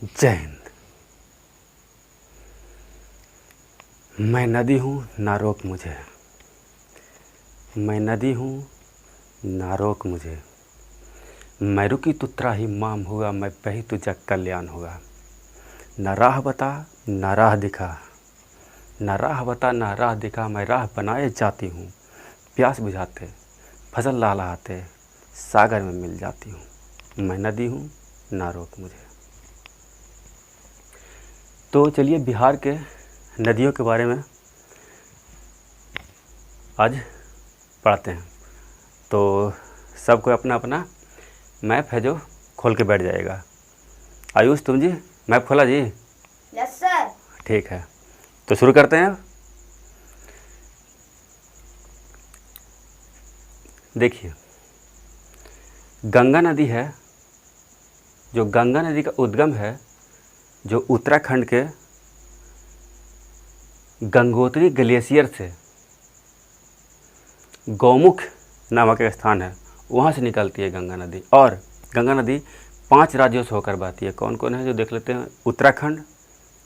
जय हिंद। मैं नदी हूँ ना रोक मुझे, मैं नदी हूँ ना रोक मुझे, मैं रुकी तो त्राही माम हुआ, मैं बही तो जग कल्याण हुआ। न राह बता न राह दिखा, न राह बता न राह दिखा, मैं राह बनाए जाती हूँ। प्यास बुझाते फसल लहलहाते सागर में मिल जाती हूँ। मैं नदी हूँ ना रोक मुझे। तो चलिए बिहार के नदियों के बारे में आज पढ़ते हैं। तो सबको अपना अपना मैप है जो खोल के बैठ जाएगा। आयुष तुम जी मैप खोला जी? Yes sir. ठीक है, तो शुरू करते हैं। देखिए, गंगा नदी है, जो गंगा नदी का उद्गम है जो उत्तराखंड के गंगोत्री ग्लेशियर से गौमुख नामक एक स्थान है, वहाँ से निकलती है गंगा नदी। और गंगा नदी 5 राज्यों से होकर बहती है। कौन कौन है जो देख लेते हैं? उत्तराखंड,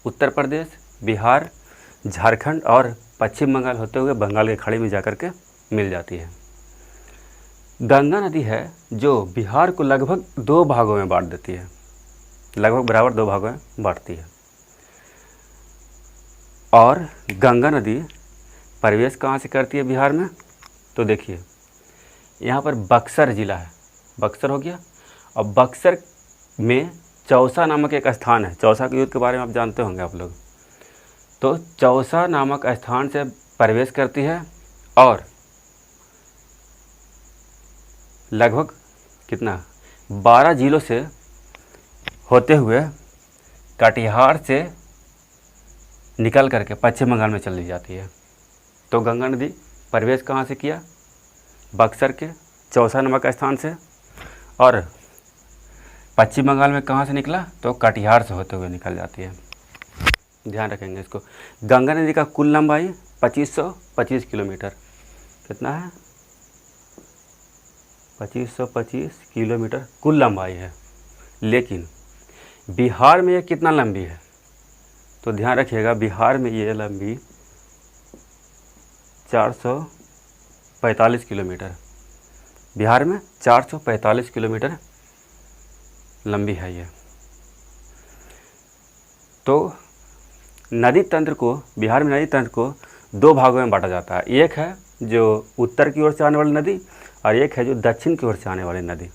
उत्तर प्रदेश, बिहार, झारखंड और पश्चिम बंगाल होते हुए बंगाल की खाड़ी में जाकर के मिल जाती है। गंगा नदी है जो बिहार को लगभग 2 भागों में बांट देती है, लगभग बराबर 2 भागों में बांटती है। और गंगा नदी प्रवेश कहाँ से करती है बिहार में? तो देखिए, यहाँ पर बक्सर ज़िला है, बक्सर हो गया। और बक्सर में चौसा नामक एक स्थान है। चौसा के युद्ध के बारे में आप जानते होंगे आप लोग। तो चौसा नामक स्थान से प्रवेश करती है और लगभग कितना 12 जिलों से होते हुए कटिहार से निकल करके पश्चिम बंगाल में चली जाती है। तो गंगा नदी प्रवेश कहाँ से किया? बक्सर के चौसा नामक स्थान से। और पश्चिम बंगाल में कहाँ से निकला? तो कटिहार से होते हुए निकल जाती है। ध्यान रखेंगे इसको। गंगा नदी का कुल लंबाई 2525 किलोमीटर। कितना है? 2525 किलोमीटर कुल लंबाई है। लेकिन बिहार में ये कितना लंबी है? तो ध्यान रखिएगा, बिहार में ये लंबी 445 किलोमीटर। बिहार में 445 किलोमीटर लंबी है ये। तो नदी तंत्र को, बिहार में नदी तंत्र को 2 भागों में बांटा जाता है। एक है जो उत्तर की ओर से आने वाली नदी और एक है जो दक्षिण की ओर से आने वाली नदी।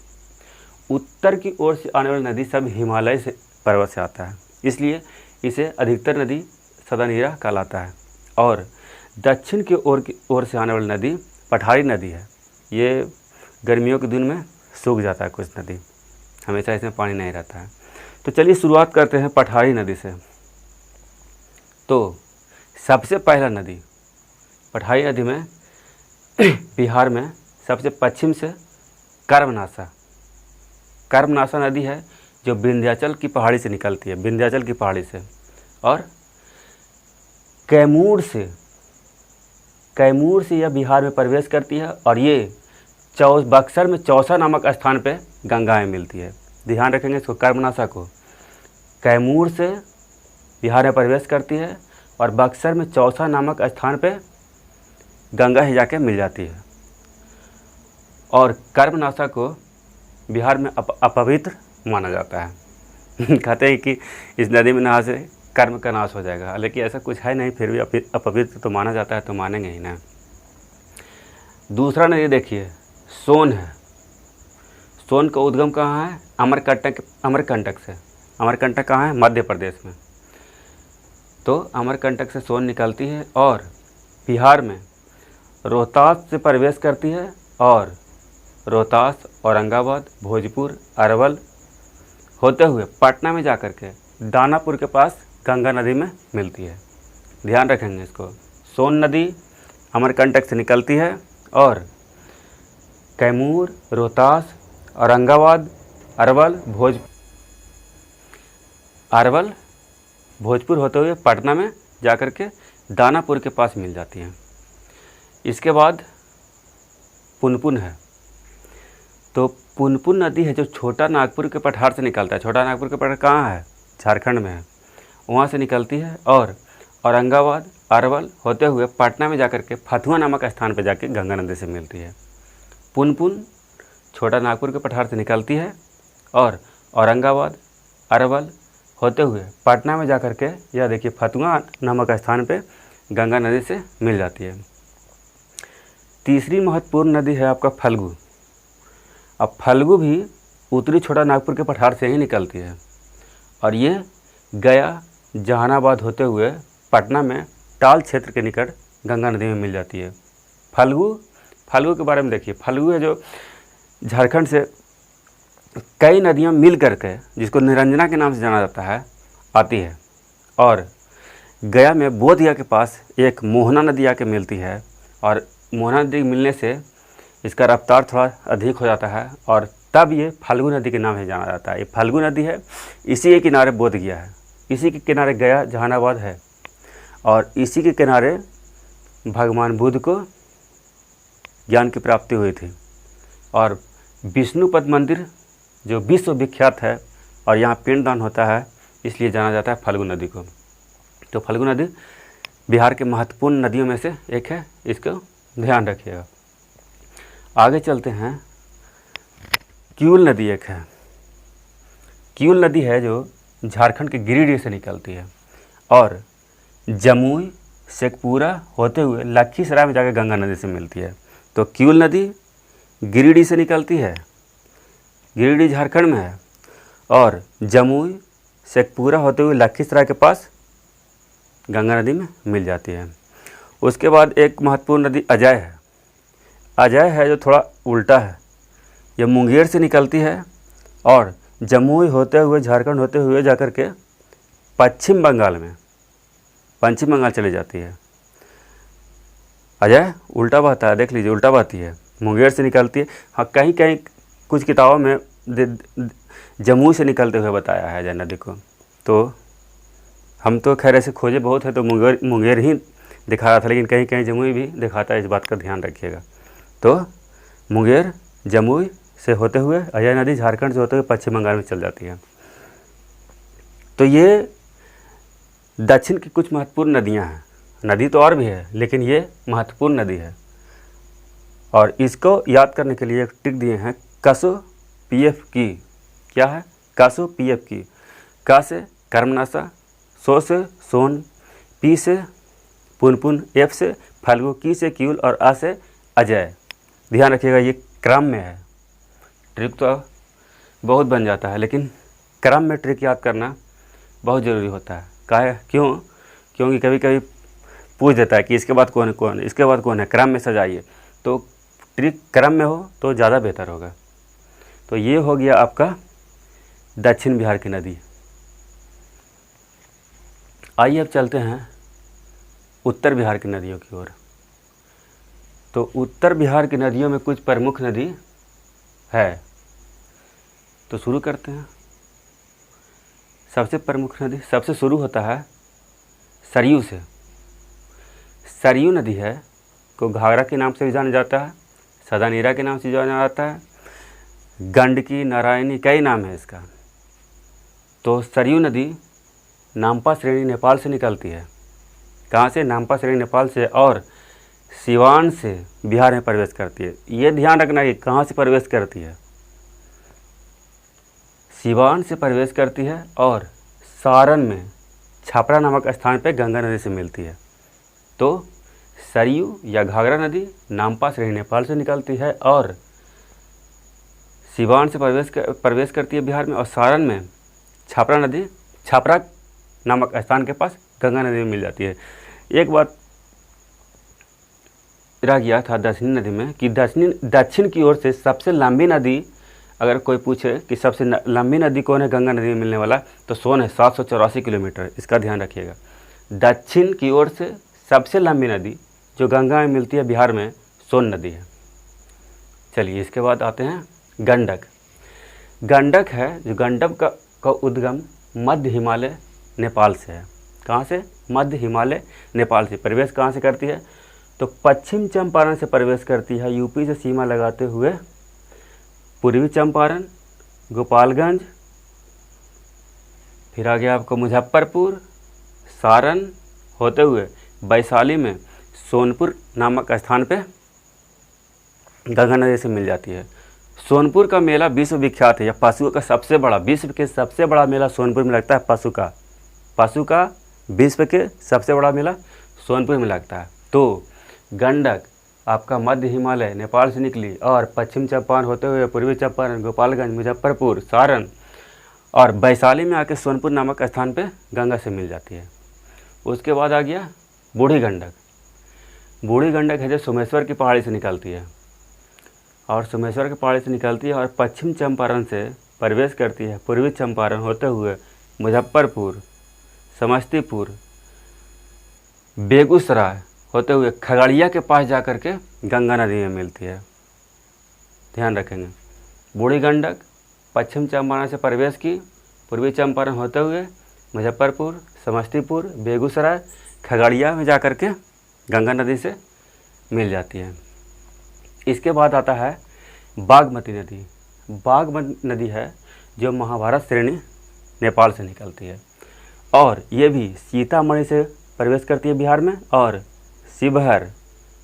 उत्तर की ओर से आने वाली नदी सब हिमालय से पर्वत से आता है, इसलिए इसे अधिकतर नदी सदानीरा कहलाता है। और दक्षिण की ओर से आने वाली नदी पठारी नदी है। ये गर्मियों के दिन में सूख जाता है, कुछ नदी हमेशा इसमें पानी नहीं रहता है। तो चलिए शुरुआत करते हैं पठारी नदी से। तो सबसे पहला नदी पठारी नदी में बिहार में सबसे पश्चिम से कर्मनाशा नदी है जो विंध्याचल की पहाड़ी से निकलती है, विंध्याचल की पहाड़ी से। और कैमूर से यह बिहार में प्रवेश करती है और ये बक्सर में चौसा नामक स्थान पे गंगा में मिलती है। ध्यान रखेंगे इसको, कर्मनाशा को। कैमूर से बिहार में प्रवेश करती है और बक्सर में चौसा नामक स्थान पे गंगा ही जाके मिल जाती है। और कर्मनाशा को बिहार में अपवित्र माना जाता है। कहते हैं कि इस नदी में नहा से कर्म का नाश हो जाएगा, हालांकि ऐसा कुछ है नहीं, फिर भी अपवित्र तो माना जाता है, तो मानेंगे ही ना। दूसरा नदी देखिए, सोन है। सोन का उद्गम कहाँ है? अमरकंटक से। अमरकंटक कहाँ है? मध्य प्रदेश में। तो अमरकंटक से सोन निकलती है और बिहार में रोहतास से प्रवेश करती है और रोहतास, औरंगाबाद, भोजपुर, अरवल होते हुए पटना में जाकर के दानापुर के पास गंगा नदी में मिलती है। ध्यान रखेंगे इसको। सोन नदी अमरकंटक से निकलती है और कैमूर, रोहतास, औरंगाबाद, अरवल, भोजपुर होते हुए पटना में जाकर के दानापुर के पास मिल जाती हैं। इसके बाद पुनपुन है। तो पुनपुन नदी है जो छोटा नागपुर के पठार से निकलता है। छोटा नागपुर के पठार कहाँ है? झारखंड में है, वहाँ से निकलती है और औरंगाबाद, अरवल होते हुए पटना में जाकर के फतुहा नामक स्थान पर जाके गंगा नदी से मिलती है। पुनपुन छोटा नागपुर के पठार से निकलती है और औरंगाबाद, अरवल होते हुए पटना में जाकर के यह देखिए फतुहा नामक स्थान पे गंगा नदी से मिल जाती है। तीसरी महत्वपूर्ण नदी है आपका फल्गु। अब फल्गु भी उत्तरी छोटा नागपुर के पठार से ही निकलती है और ये गया, जहानाबाद होते हुए पटना में टाल क्षेत्र के निकट गंगा नदी में मिल जाती है। फल्गु के बारे में देखिए, फल्गु है जो झारखंड से कई नदियां मिल करके, जिसको निरंजना के नाम से जाना जाता है, आती है और गया में बोधगया के पास एक मोहना नदी आके मिलती है और मोहना नदी मिलने से इसका रफ्तार थोड़ा अधिक हो जाता है और तब ये फल्गु नदी के नाम से जाना जाता है। ये फल्गु नदी है, इसी के किनारे बोधगया है, इसी के किनारे गया, जहानाबाद है और इसी के किनारे भगवान बुद्ध को ज्ञान की प्राप्ति हुई थी और विष्णुपद मंदिर जो विश्व विख्यात है और यहाँ पिंडदान होता है, इसलिए जाना जाता है फल्गु नदी को। तो फल्गु नदी बिहार के महत्वपूर्ण नदियों में से एक है, इसको ध्यान रखिएगा। आगे चलते हैं। किऊल नदी एक है। किऊल नदी है जो झारखंड के गिरिडीह से निकलती है और जमुई, शेखपुरा होते हुए लखीसराय में जाकर गंगा नदी से मिलती है। तो किऊल नदी गिरिडीह से निकलती है, गिरिडीह झारखंड में है और जमुई, शेखपुरा होते हुए लखीसराय के पास गंगा नदी में मिल जाती है। उसके बाद एक महत्वपूर्ण नदी अजय है। अजय है जो थोड़ा उल्टा है, यह मुंगेर से निकलती है और जमुई होते हुए, झारखंड होते हुए जाकर के पश्चिम बंगाल चली जाती है। अजय उल्टा बहता है, देख लीजिए उल्टा बहती है, मुंगेर से निकलती है। हाँ, कहीं कहीं कुछ किताबों में जमुई से निकलते हुए बताया है अजय नदी को। तो हम तो खैर ऐसे खोजे बहुत है तो मुंगेर ही दिखा रहा था, लेकिन कहीं कहीं जमुई भी दिखाता है, इस बात का ध्यान रखिएगा। तो मुंगेर, जमुई से होते हुए अजय नदी झारखंड से होते हुए पश्चिम बंगाल में चल जाती है। तो ये दक्षिण की कुछ महत्वपूर्ण नदियां हैं। नदी तो और भी है, लेकिन ये महत्वपूर्ण नदी है और इसको याद करने के लिए एक ट्रिक दिए हैं, कसो पीएफ की। क्या है? कसो पीएफ की। का से कर्मनाशा, सो से सोन, पी से पुनपुन, एफ से फल्गु, की से किऊल और आ से अजय। ध्यान रखिएगा, ये क्रम में है। ट्रिक तो बहुत बन जाता है, लेकिन क्रम में ट्रिक याद करना बहुत ज़रूरी होता है। क्यों? क्योंकि कभी कभी पूछ देता है कि इसके बाद कौन है, इसके बाद कौन है, क्रम में सजाइए। तो ट्रिक क्रम में हो तो ज़्यादा बेहतर होगा। तो ये हो गया आपका दक्षिण बिहार की नदी। आइए अब चलते हैं उत्तर बिहार की नदियों की ओर। तो उत्तर बिहार की नदियों में कुछ प्रमुख नदी है, तो शुरू करते हैं। सबसे प्रमुख नदी सबसे शुरू होता है सरयू से। सरयू नदी है को घाघरा के नाम से भी जाना जाता है, सदानीरा के नाम से जाना जाता है, गंडकी, नारायणी, कई नाम है इसका। तो सरयू नदी नामपा श्रेणी नेपाल से निकलती है। कहाँ से? नामपा श्रेणी नेपाल से और सिवान से बिहार में प्रवेश करती है। ये ध्यान रखना कि कहाँ से प्रवेश करती है। सिवान से प्रवेश करती है और सारण में छापरा नामक स्थान पर गंगा नदी से मिलती है। तो सरयू या घाघरा नदी नामपा श्रेणी नेपाल से निकलती है और सिवान से प्रवेश करती है बिहार में और सारण में छापरा नामक स्थान के पास गंगा नदी में मिल जाती है। एक बात रह गया था दक्षिणी नदी में कि दक्षिण की ओर से सबसे लंबी नदी, अगर कोई पूछे कि सबसे लंबी नदी कौन है गंगा नदी में मिलने वाला, तो सोन है, 784 किलोमीटर। इसका ध्यान रखिएगा। दक्षिण की ओर से सबसे लंबी नदी जो गंगा में मिलती है बिहार में, सोन नदी है। चलिए इसके बाद आते हैं गंडक। गंडक है जो गंडक का उद्गम मध्य हिमालय नेपाल से है। कहाँ से? मध्य हिमालय नेपाल से। प्रवेश कहाँ से करती है? तो पश्चिम चंपारण से प्रवेश करती है, यूपी से सीमा लगाते हुए पूर्वी चंपारण, गोपालगंज, फिर आ गया आपको मुजफ्फरपुर, सारण होते हुए वैशाली में सोनपुर नामक स्थान पे गंगा नदी से मिल जाती है। सोनपुर का मेला विश्व विख्यात है, या पशुओं का सबसे बड़ा, विश्व के सबसे बड़ा मेला सोनपुर में लगता है। पशु का विश्व के सबसे बड़ा मेला सोनपुर में लगता है। तो गंडक आपका मध्य हिमालय नेपाल से निकली और पश्चिम चंपारण होते हुए पूर्वी चंपारण, गोपालगंज, मुजफ्फरपुर, सारण और वैशाली में आके सोनपुर नामक स्थान पे गंगा से मिल जाती है। उसके बाद आ गया बूढ़ी गंडक। बूढ़ी गंडक है जो सोमेश्वर की पहाड़ी से निकलती है, और सोमेश्वर की पहाड़ी से निकलती है और पश्चिम चंपारण से प्रवेश करती है पूर्वी चंपारण होते हुए मुजफ्फरपुर, समस्तीपुर, बेगूसराय होते हुए खगड़िया के पास जाकर के गंगा नदी में मिलती है। ध्यान रखेंगे, बूढ़ी गंडक पश्चिम चंपारण से प्रवेश की, पूर्वी चंपारण होते हुए मुजफ्फरपुर, समस्तीपुर, बेगूसराय, खगड़िया में जाकर के गंगा नदी से मिल जाती है। इसके बाद आता है बागमती नदी। बागमती नदी है जो महाभारत श्रेणी नेपाल से निकलती है, और ये भी सीतामढ़ी से प्रवेश करती है बिहार में, और शिवहर,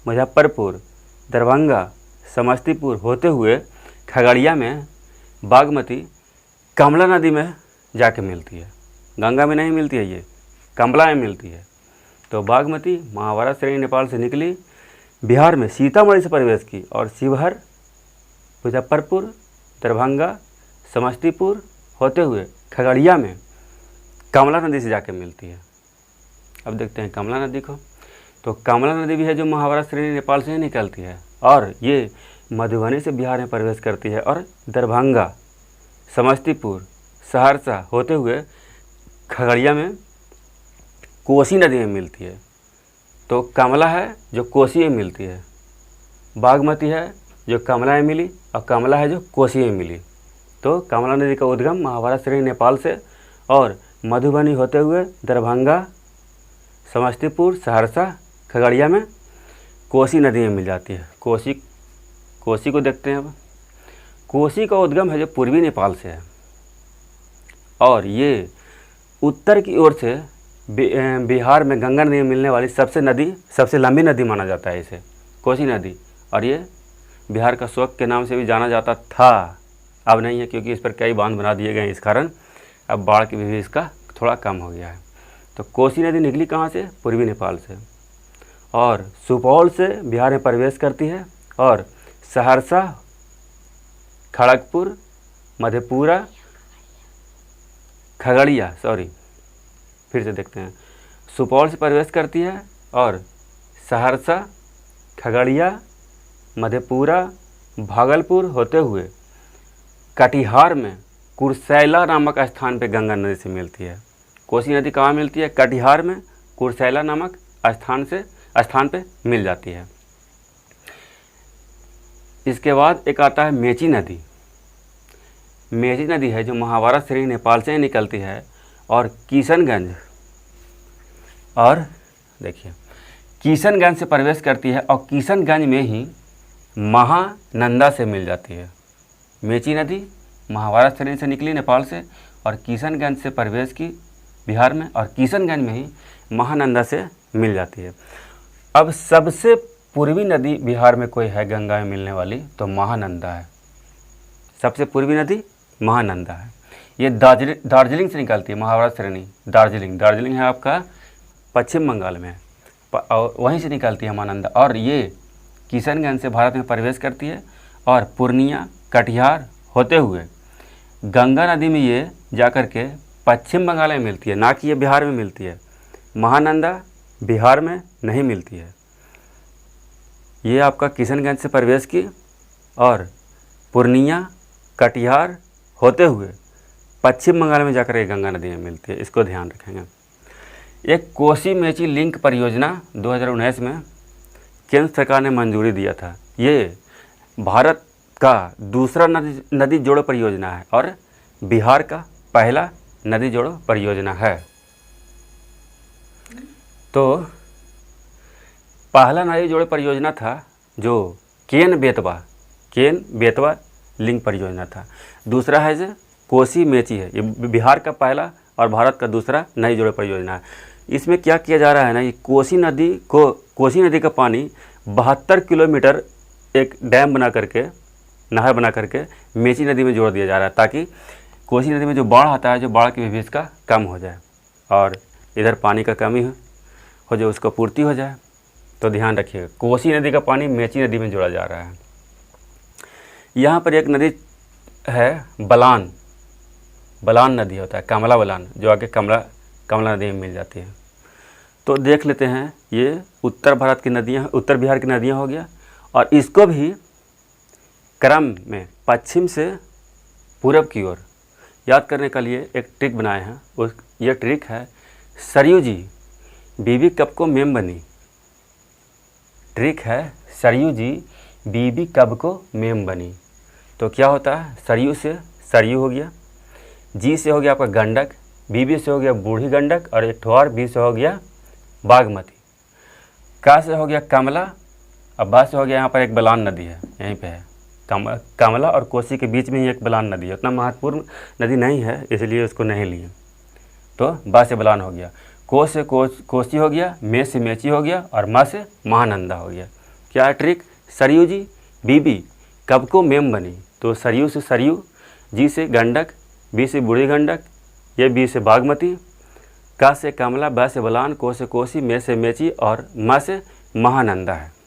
मुजफ्फरपुर, दरभंगा, समस्तीपुर होते हुए खगड़िया में बागमती कमला नदी में जाके मिलती है। गंगा में नहीं मिलती है, ये कमला में मिलती है। तो बागमती महाभारत श्रेणी नेपाल से निकली, बिहार में सीतामढ़ी से प्रवेश की, और शिवहर, मुजफ्फरपुर, दरभंगा, समस्तीपुर होते हुए खगड़िया में कमला नदी से जाके मिलती है। अब देखते हैं कमला नदी को। तो कमला नदी भी है जो महाभारत श्रेणी नेपाल से ही निकलती है, और ये मधुबनी से बिहार में प्रवेश करती है, और दरभंगा, समस्तीपुर, सहरसा होते हुए खगड़िया में कोसी नदी में मिलती है। तो कमला है जो कोसी में मिलती है, बागमती है जो कमला में मिली, और कमला है जो कोसी में मिली। तो कमला नदी का उद्गम महाभारत श्रेणी नेपाल से और मधुबनी होते हुए दरभंगा, समस्तीपुर, सहरसा, खगड़िया में कोसी नदी में मिल जाती है। कोसी को देखते हैं अब। कोसी का उद्गम है जो पूर्वी नेपाल से है, और ये उत्तर की ओर से बिहार में गंगा नदी में मिलने वाली सबसे लंबी नदी माना जाता है इसे, कोसी नदी। और ये बिहार का शोक के नाम से भी जाना जाता था, अब नहीं है क्योंकि इस पर कई बांध बना दिए गए हैं। इस कारण अब बाढ़ की भी इसका थोड़ा कम हो गया है। तो कोसी नदी निकली कहाँ से? पूर्वी नेपाल से, और सुपौल से बिहार में प्रवेश करती है, और सहरसा, खड़गपुर, मधेपुरा, खगड़िया फिर से देखते हैं, सुपौल से प्रवेश करती है, और सहरसा, खगड़िया, मधेपुरा, भागलपुर होते हुए कटिहार में कुर्सेला नामक स्थान पे गंगा नदी से मिलती है। कोसी नदी कहाँ मिलती है? कटिहार में कुर्सेला नामक स्थान पे मिल जाती है। इसके बाद एक आता है मेची नदी। मेची नदी है जो महाभारत श्रेणी नेपाल से ही निकलती है, और किशनगंज से प्रवेश करती है, और किशनगंज में ही महानंदा से मिल जाती है। मेची नदी महाभारत श्रेणी से निकली नेपाल से, और किशनगंज से प्रवेश की बिहार में, और किशनगंज में ही महानंदा से मिल जाती है। अब सबसे पूर्वी नदी बिहार में कोई है गंगा में मिलने वाली, तो महानंदा है। सबसे पूर्वी नदी महानंदा है। ये दार्जिलिंग से निकलती है महाभारत श्रेणी। दार्जिलिंग है आपका पश्चिम बंगाल में, और वहीं से निकलती है महानंदा, और ये किशनगंज से भारत में प्रवेश करती है, और पूर्णिया, कटिहार होते हुए गंगा नदी में ये जाकर के पश्चिम बंगाल में मिलती है, ना कि ये बिहार में मिलती है। महानंदा बिहार में नहीं मिलती है। ये आपका किशनगंज से प्रवेश की, और पूर्णिया, कटिहार होते हुए पश्चिम बंगाल में जाकर के गंगा नदी में मिलती है। इसको ध्यान रखेंगे। एक कोसी मेची लिंक परियोजना 2019 में केंद्र सरकार ने मंजूरी दिया था। ये भारत का दूसरा नदी जोड़ो परियोजना है, और बिहार का पहला नदी जोड़ो परियोजना है। तो पहला नदी जोड़ो परियोजना था जो केन बेतवा लिंक परियोजना था। दूसरा है जो कोसी मेची है, ये बिहार का पहला और भारत का दूसरा नई जोड़े परियोजना है। इसमें क्या किया जा रहा है ना, ये कोसी नदी का पानी 72 किलोमीटर एक डैम बना करके, नहर बना करके मेची नदी में जोड़ दिया जा रहा है, ताकि कोसी नदी में जो बाढ़ आता है, जो बाढ़ की विभीषिका कम हो जाए और इधर पानी का कमी हो जो उसको पूर्ति हो जाए। तो ध्यान रखिएगा, कोसी नदी का पानी मेची नदी में जोड़ा जा रहा है। यहाँ पर एक नदी है बलान नदी होता है, कमला बलान, जो आगे कमला नदी में मिल जाती है। तो देख लेते हैं, ये उत्तर भारत की नदियाँ, उत्तर बिहार की नदियाँ हो गया, और इसको भी क्रम में पश्चिम से पूरब की ओर याद करने के लिए एक ट्रिक बनाए हैं। ये ट्रिक है सरयू जी बीबी कब को मेम बनी। ट्रिक है सरयू जी बीबी कब को मेम बनी। तो क्या होता है, सरयू से सरयू हो गया, जी से हो गया आपका गंडक, बीबी से हो गया बूढ़ी गंडक, और एक ठो और बी से हो गया बागमती, का से हो गया कमला, और बा से हो गया यहाँ पर एक बलान नदी है, यहीं पे है कमला और कोसी के बीच में ही एक बलान नदी है। उतना महत्वपूर्ण नदी नहीं है, इसलिए उसको नहीं लिए। तो बा से बलान हो गया, को से कोसी हो गया, मे से मेची हो गया, और मा से महानंदा हो गया। क्या है ट्रिक, सरयू जी बीबी कब को मेम बनी। तो सरयू से सरयू, जी से गंडक, बी से बूढ़ी गंडक, ये बी से बागमती, का से कमला, बा से बलान, को से कोसी, मे से मेची, और मा से महानंदा है।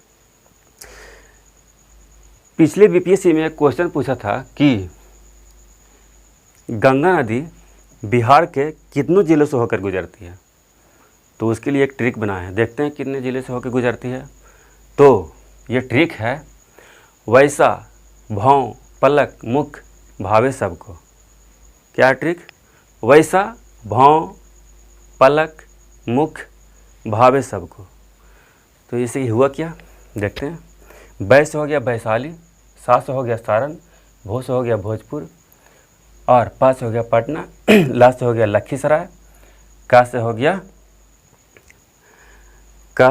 पिछले बीपीएससी में एक क्वेश्चन पूछा था कि गंगा नदी बिहार के कितनों जिलों से होकर गुजरती है। तो उसके लिए एक ट्रिक बनाए हैं, देखते हैं कितने ज़िले से होकर गुजरती है। तो ये ट्रिक है वैसा भौं पलक मुख भावे सबको। क्या ट्रिक, वैसा भौं पलक मुख भावे सबको। तो इससे हुआ क्या, देखते हैं। वै से हो गया वैशाली, सा से हो गया सारण, भो से हो गया भोजपुर, और पा से हो गया पटना, ला से हो गया लखीसराय, का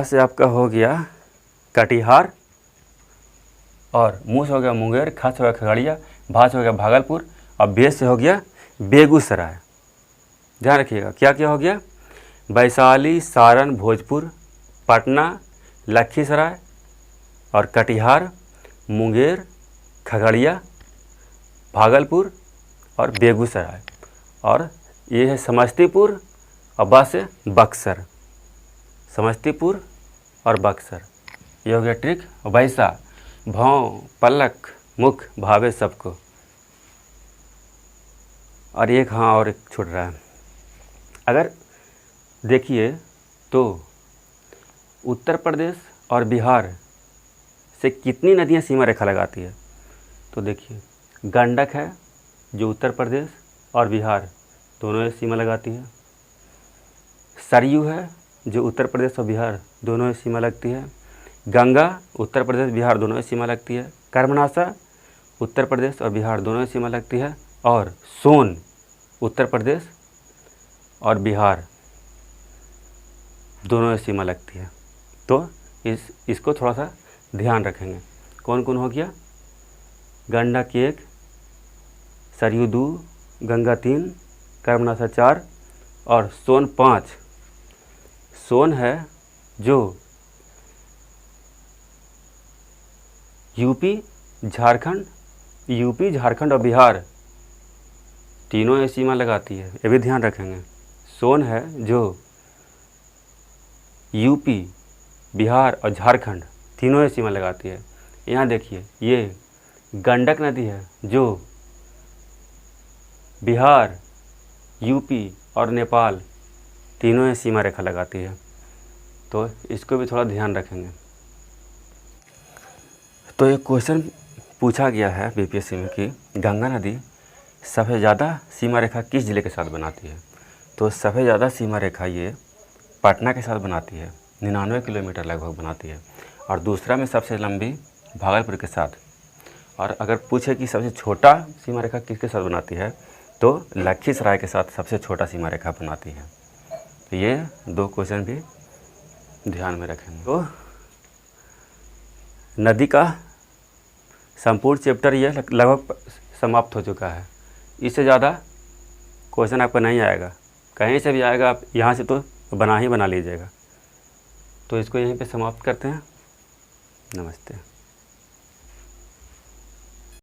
से आपका हो गया कटिहार, और मुँह से हो गया मुंगेर, खा से हो गया खगड़िया, भा से हो गया भागलपुर, और बे से हो गया बेगूसराय। ध्यान रखिएगा क्या क्या हो गया, वैशाली, सारण, भोजपुर, पटना, लखीसराय, और कटिहार, मुंगेर, खगड़िया, भागलपुर और बेगूसराय, और ये है समस्तीपुर, और बा से बक्सर, समस्तीपुर और बक्सर। ये हो गया ट्रिक, वैसा भौं पलक मुख भावे सबको। और एक हाँ और एक छूट रहा है, अगर देखिए तो उत्तर प्रदेश और बिहार से कितनी नदियां सीमा रेखा लगाती है। तो देखिए गंडक है जो उत्तर प्रदेश और बिहार दोनों से सीमा लगाती है, सरयू है जो उत्तर प्रदेश और बिहार दोनों से सीमा लगती है, गंगा उत्तर प्रदेश बिहार दोनों से सीमा लगती है, कर्मनाशा उत्तर प्रदेश और बिहार दोनों से सीमा लगती है, और सोन उत्तर प्रदेश और बिहार दोनों से सीमा लगती है। तो इसको थोड़ा सा ध्यान रखेंगे। कौन कौन हो गया, गंडक 1, सरयू 2, गंगा 3, कर्मनाशा 4 और सोन 5। सोन है जो यूपी झारखंड और बिहार तीनों ये सीमा लगाती है, ये भी ध्यान रखेंगे। सोन है जो यूपी, बिहार और झारखंड तीनों ये सीमा लगाती है। यहाँ देखिए ये गंडक नदी है जो बिहार, यूपी और नेपाल तीनों ये सीमा रेखा लगाती है। तो इसको भी थोड़ा ध्यान रखेंगे। तो ये क्वेश्चन पूछा गया है बीपीएससी में कि गंगा नदी सबसे ज़्यादा सीमा रेखा किस ज़िले के साथ बनाती है। तो सबसे ज़्यादा सीमा रेखा ये पटना के साथ बनाती है, 99 किलोमीटर लगभग बनाती है, और दूसरा में सबसे लंबी भागलपुर के साथ। और अगर पूछे कि सबसे छोटा सीमा रेखा किसके साथ बनाती है, तो लखीसराय के साथ सबसे छोटा सीमा रेखा बनाती है। तो ये 2 क्वेश्चन भी ध्यान में रखेंगे। तो नदी का संपूर्ण चैप्टर ये लगभग समाप्त हो चुका है। इससे ज़्यादा क्वेश्चन आपका नहीं आएगा। कहीं से भी आएगा, आप यहाँ से तो बना ही बना लीजिएगा। तो इसको यहीं पे समाप्त करते हैं। नमस्ते।